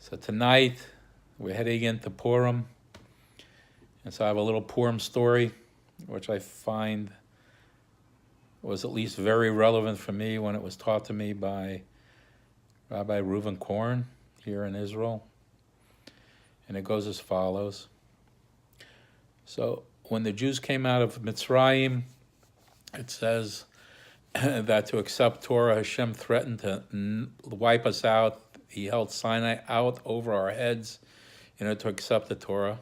So tonight, we're heading into Purim. And so I have a little Purim story, which I find was at least very relevant for me when it was taught to me by Rabbi Reuven Korn here in Israel. And it goes as follows. So when the Jews came out of Mitzrayim, it says that to accept Torah, Hashem threatened to wipe us out. He held Sinai out over our heads in order to accept the Torah.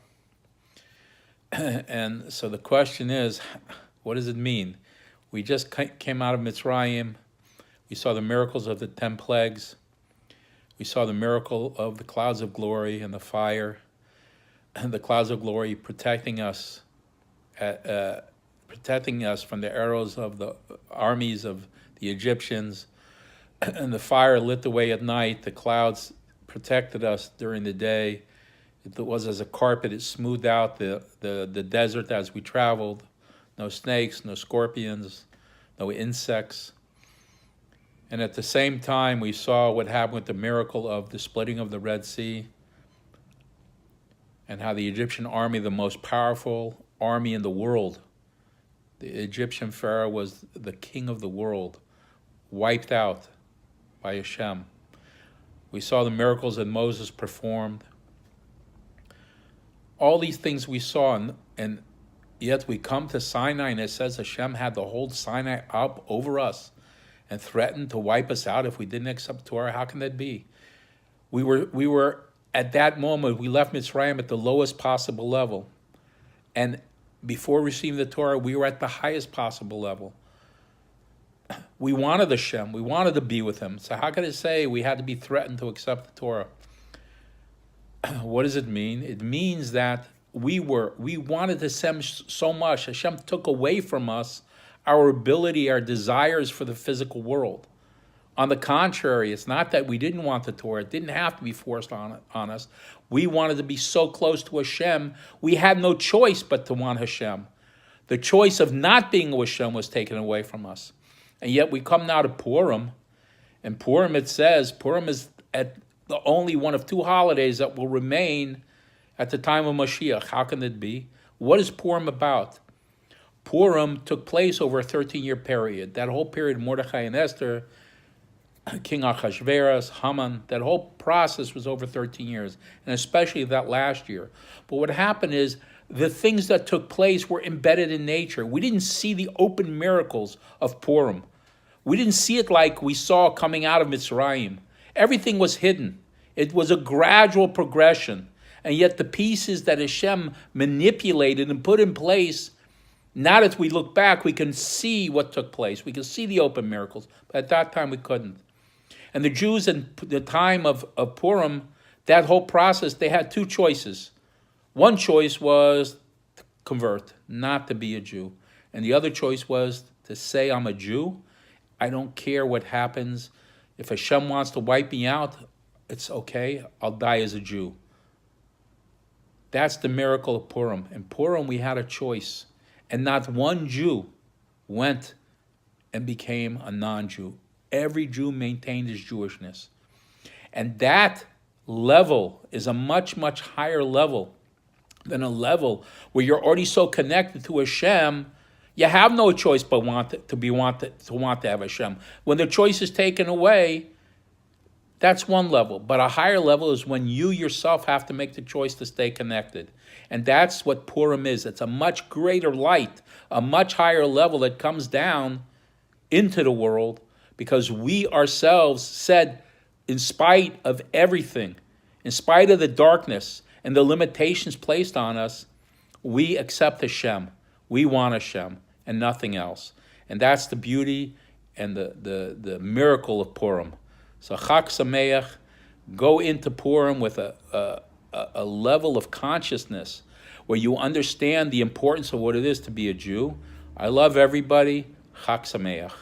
And so the question is, what does it mean? We just came out of Mitzrayim. We saw the miracles of the 10 plagues. We saw the miracle of the clouds of glory and the fire, and the clouds of glory protecting us from the arrows of the armies of the Egyptians, and the fire lit the way at night. The clouds protected us during the day. It was as a carpet. It smoothed out the desert as we traveled. No snakes, no scorpions, no insects. And at the same time, we saw what happened with the miracle of the splitting of the Red Sea, and how the Egyptian army, the most powerful army in the world, the Egyptian Pharaoh was the king of the world, wiped out by Hashem. We saw the miracles that Moses performed. All these things we saw, and yet we come to Sinai, and it says Hashem had to hold Sinai up over us and threatened to wipe us out if we didn't accept Torah. How can that be? We were at that moment, we left Mitzrayim at the lowest possible level. And before receiving the Torah, we were at the highest possible level. We wanted Hashem. We wanted to be with him. So how can it say we had to be threatened to accept the Torah? What does it mean? It means that we wanted Hashem so much. Hashem took away from us our ability, our desires for the physical world. On the contrary, it's not that we didn't want the Torah. It didn't have to be forced on us. We wanted to be so close to Hashem, we had no choice but to want Hashem. The choice of not being with Hashem was taken away from us. And yet we come now to Purim, and Purim, it says, Purim is at the only one of 2 holidays that will remain at the time of Moshiach. How can it be? What is Purim about? Purim took place over a 13-year period. That whole period, Mordechai and Esther, King Achashverosh, Haman, that whole process was over 13 years, and especially that last year. But what happened is the things that took place were embedded in nature. We didn't see the open miracles of Purim. We didn't see it like we saw coming out of Mitzrayim. Everything was hidden. It was a gradual progression. And yet the pieces that Hashem manipulated and put in place, now that we look back, we can see what took place. We can see the open miracles. But at that time, we couldn't. And the Jews in the time of Purim, that whole process, they had 2 choices. One choice was to convert, not to be a Jew. And the other choice was to say, I'm a Jew. I don't care what happens. If Hashem wants to wipe me out, it's okay. I'll die as a Jew. That's the miracle of Purim. In Purim, we had a choice. And not one Jew went and became a non-Jew. Every Jew maintained his Jewishness. And that level is a much, much higher level than a level where you're already so connected to Hashem, you have no choice but want to have Hashem. When the choice is taken away, that's one level. But a higher level is when you yourself have to make the choice to stay connected. And that's what Purim is. It's a much greater light, a much higher level that comes down into the world, because we ourselves said, in spite of everything, in spite of the darkness and the limitations placed on us, we accept Hashem. We want Hashem and nothing else. And that's the beauty and the miracle of Purim. So Chag Sameach, go into Purim with a level of consciousness where you understand the importance of what it is to be a Jew. I love everybody. Chag Sameach.